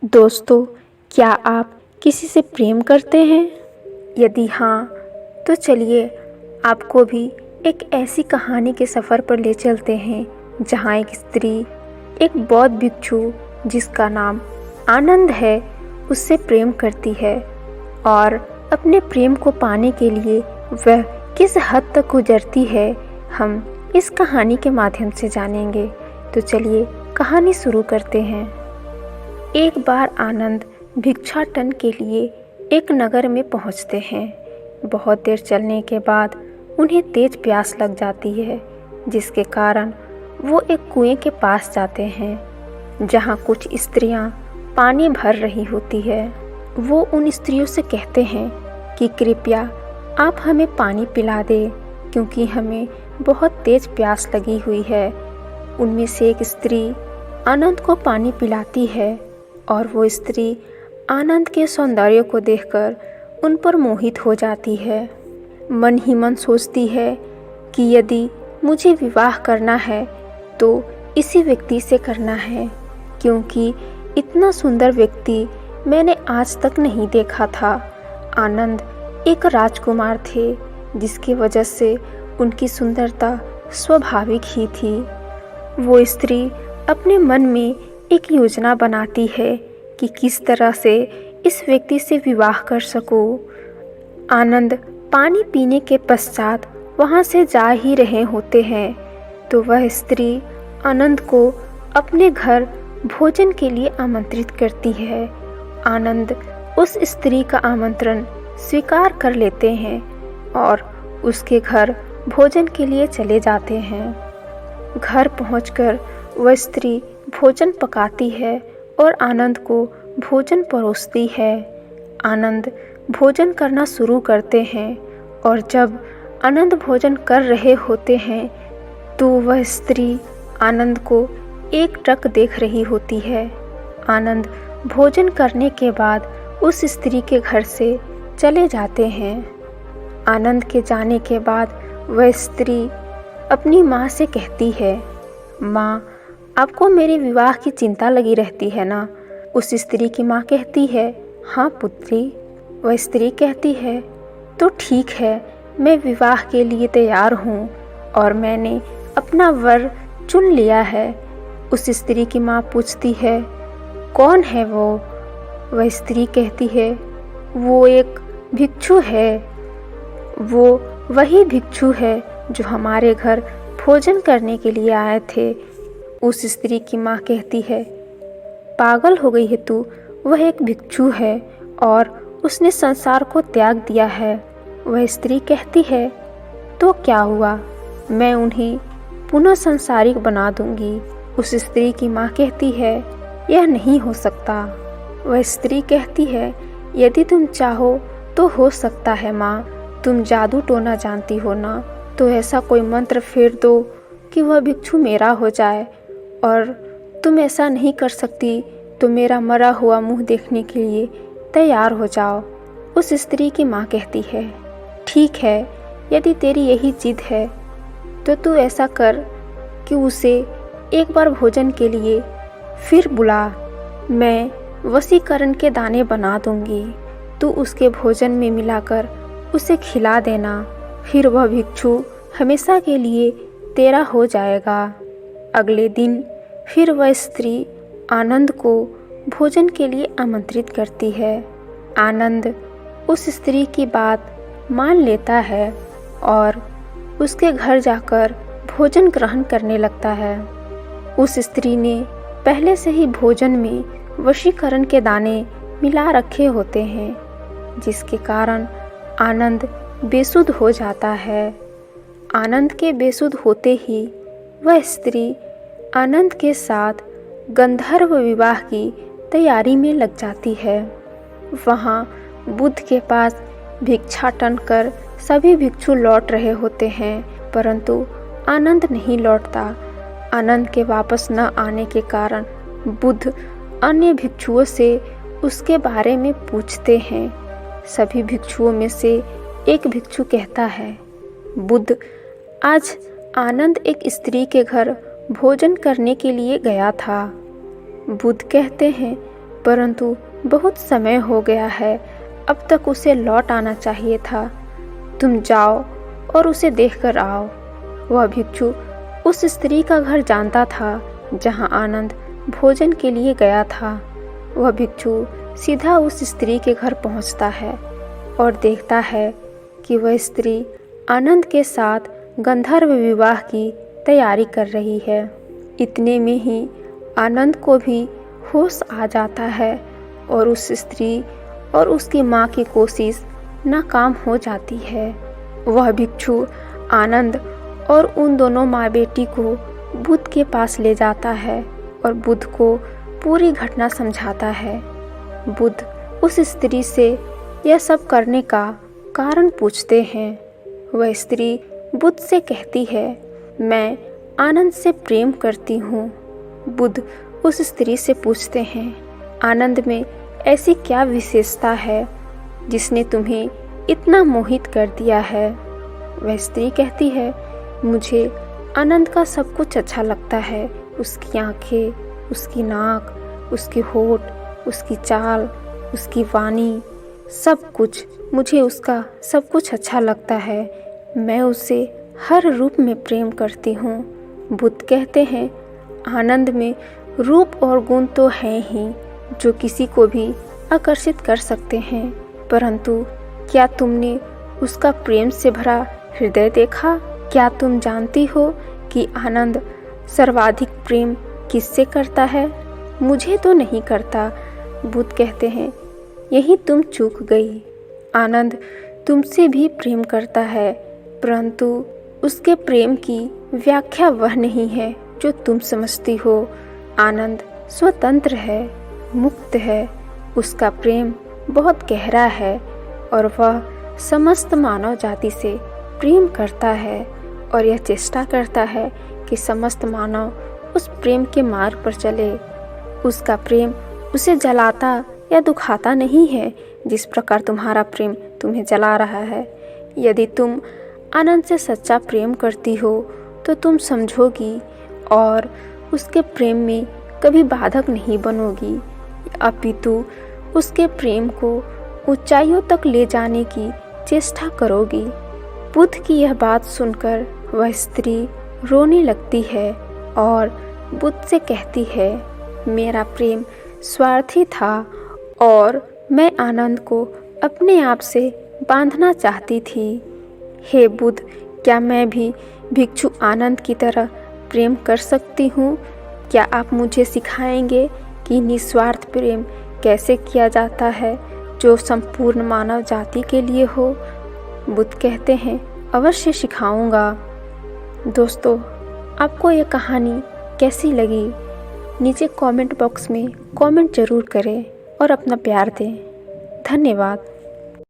दोस्तों, क्या आप किसी से प्रेम करते हैं? यदि हाँ, तो चलिए आपको भी एक ऐसी कहानी के सफ़र पर ले चलते हैं जहाँ एक स्त्री एक बौद्ध भिक्षु जिसका नाम आनंद है उससे प्रेम करती है और अपने प्रेम को पाने के लिए वह किस हद तक गुजरती है, हम इस कहानी के माध्यम से जानेंगे। तो चलिए कहानी शुरू करते हैं। एक बार आनंद भिक्षाटन के लिए एक नगर में पहुंचते हैं। बहुत देर चलने के बाद उन्हें तेज प्यास लग जाती है, जिसके कारण वो एक कुएं के पास जाते हैं जहां कुछ स्त्रियां पानी भर रही होती है। वो उन स्त्रियों से कहते हैं कि कृपया आप हमें पानी पिला दें, क्योंकि हमें बहुत तेज प्यास लगी हुई है। उनमें से एक स्त्री आनंद को पानी पिलाती है और वो स्त्री आनंद के सौंदर्य को देखकर उन पर मोहित हो जाती है। मन ही मन सोचती है कि यदि मुझे विवाह करना है तो इसी व्यक्ति से करना है, क्योंकि इतना सुंदर व्यक्ति मैंने आज तक नहीं देखा था। आनंद एक राजकुमार थे, जिसकी वजह से उनकी सुंदरता स्वाभाविक ही थी। वो स्त्री अपने मन में एक योजना बनाती है कि किस तरह से इस व्यक्ति से विवाह कर सकूं। आनंद पानी पीने के पश्चात वहां से जा ही रहे होते हैं तो वह स्त्री आनंद को अपने घर भोजन के लिए आमंत्रित करती है। आनंद उस स्त्री का आमंत्रण स्वीकार कर लेते हैं और उसके घर भोजन के लिए चले जाते हैं। घर पहुंचकर वह स्त्री भोजन पकाती है और आनंद को भोजन परोसती है। आनंद भोजन करना शुरू करते हैं और जब आनंद भोजन कर रहे होते हैं तो वह स्त्री आनंद को एक टक देख रही होती है। आनंद भोजन करने के बाद उस स्त्री के घर से चले जाते हैं। आनंद के जाने के बाद वह स्त्री अपनी माँ से कहती है, माँ, आपको मेरे विवाह की चिंता लगी रहती है ना? उस स्त्री की माँ कहती है, हाँ पुत्री। वह स्त्री कहती है, तो ठीक है, मैं विवाह के लिए तैयार हूँ और मैंने अपना वर चुन लिया है। उस स्त्री की माँ पूछती है, कौन है वो? वह स्त्री कहती है, वो एक भिक्षु है। वो वही भिक्षु है जो हमारे घर भोजन करने के लिए आए थे। उस स्त्री की माँ कहती है, पागल हो गई है तू? वह एक भिक्षु है और उसने संसार को त्याग दिया है। वह स्त्री कहती है, तो क्या हुआ, मैं उन्हें पुनः संसारिक बना दूंगी। उस स्त्री की माँ कहती है, यह नहीं हो सकता। वह स्त्री कहती है, यदि तुम चाहो तो हो सकता है माँ, तुम जादू टोना जानती हो ना, तो ऐसा कोई मंत्र फेर दो कि वह भिक्षु मेरा हो जाए। और तुम ऐसा नहीं कर सकती तो मेरा मरा हुआ मुंह देखने के लिए तैयार हो जाओ। उस स्त्री की माँ कहती है, ठीक है, यदि तेरी यही जिद है तो तू ऐसा कर कि उसे एक बार भोजन के लिए फिर बुला। मैं वशीकरण के दाने बना दूंगी, तू उसके भोजन में मिलाकर उसे खिला देना, फिर वह भिक्षु हमेशा के लिए तेरा हो जाएगा। अगले दिन फिर वह स्त्री आनंद को भोजन के लिए आमंत्रित करती है। आनंद उस स्त्री की बात मान लेता है और उसके घर जाकर भोजन ग्रहण करने लगता है। उस स्त्री ने पहले से ही भोजन में वशीकरण के दाने मिला रखे होते हैं, जिसके कारण आनंद बेसुध हो जाता है। आनंद के बेसुध होते ही वह स्त्री आनंद के साथ गंधर्व विवाह की तैयारी में लग जाती है। वहाँ बुद्ध के पास भिक्षाटन कर सभी भिक्षु लौट रहे होते हैं, परंतु आनंद नहीं लौटता। आनंद के वापस न आने के कारण बुद्ध अन्य भिक्षुओं से उसके बारे में पूछते हैं। सभी भिक्षुओं में से एक भिक्षु कहता है, बुद्ध, आज आनंद एक स्त्री के घर भोजन करने के लिए गया था। बुद्ध कहते हैं, परंतु बहुत समय हो गया है, अब तक उसे लौट आना चाहिए था। तुम जाओ और उसे देखकर आओ। वह भिक्षु उस स्त्री का घर जानता था जहां आनंद भोजन के लिए गया था। वह भिक्षु सीधा उस स्त्री के घर पहुंचता है और देखता है कि वह स्त्री आनंद के साथ गंधर्व विवाह की तैयारी कर रही है। इतने में ही आनंद को भी होश आ जाता है और उस स्त्री और उसकी माँ की कोशिश नाकाम हो जाती है। वह भिक्षु आनंद और उन दोनों माँ बेटी को बुद्ध के पास ले जाता है और बुद्ध को पूरी घटना समझाता है। बुद्ध उस स्त्री से यह सब करने का कारण पूछते हैं। वह स्त्री बुद्ध से कहती है, मैं आनंद से प्रेम करती हूँ। बुद्ध उस स्त्री से पूछते हैं, आनंद में ऐसी क्या विशेषता है जिसने तुम्हें इतना मोहित कर दिया है? वह स्त्री कहती है, मुझे आनंद का सब कुछ अच्छा लगता है। उसकी आंखें, उसकी नाक, उसके होठ, उसकी चाल, उसकी वाणी, सब कुछ, मुझे उसका सब कुछ अच्छा लगता है। मैं उसे हर रूप में प्रेम करती हूँ। बुद्ध कहते हैं, आनंद में रूप और गुण तो हैं ही जो किसी को भी आकर्षित कर सकते हैं, परंतु क्या तुमने उसका प्रेम से भरा हृदय देखा? क्या तुम जानती हो कि आनंद सर्वाधिक प्रेम किससे करता है? मुझे तो नहीं करता। बुद्ध कहते हैं, यही तुम चूक गई। आनंद तुमसे भी प्रेम करता है, परंतु उसके प्रेम की व्याख्या वह नहीं है जो तुम समझती हो। आनंद स्वतंत्र है, मुक्त है। उसका प्रेम बहुत गहरा है और वह समस्त मानव जाति से प्रेम करता है और यह चेष्टा करता है कि समस्त मानव उस प्रेम के मार्ग पर चले। उसका प्रेम उसे जलाता या दुखाता नहीं है जिस प्रकार तुम्हारा प्रेम तुम्हें जला रहा है। यदि तुम आनंद से सच्चा प्रेम करती हो तो तुम समझोगी और उसके प्रेम में कभी बाधक नहीं बनोगी, अपितु उसके प्रेम को ऊंचाइयों तक ले जाने की चेष्टा करोगी। बुद्ध की यह बात सुनकर वह स्त्री रोने लगती है और बुद्ध से कहती है, मेरा प्रेम स्वार्थी था और मैं आनंद को अपने आप से बांधना चाहती थी। हे बुद्ध, क्या मैं भी भिक्षु आनंद की तरह प्रेम कर सकती हूँ? क्या आप मुझे सिखाएंगे कि निस्वार्थ प्रेम कैसे किया जाता है जो संपूर्ण मानव जाति के लिए हो? बुद्ध कहते हैं, अवश्य सिखाऊंगा। दोस्तों, आपको ये कहानी कैसी लगी? नीचे कमेंट बॉक्स में कमेंट ज़रूर करें और अपना प्यार दें। धन्यवाद।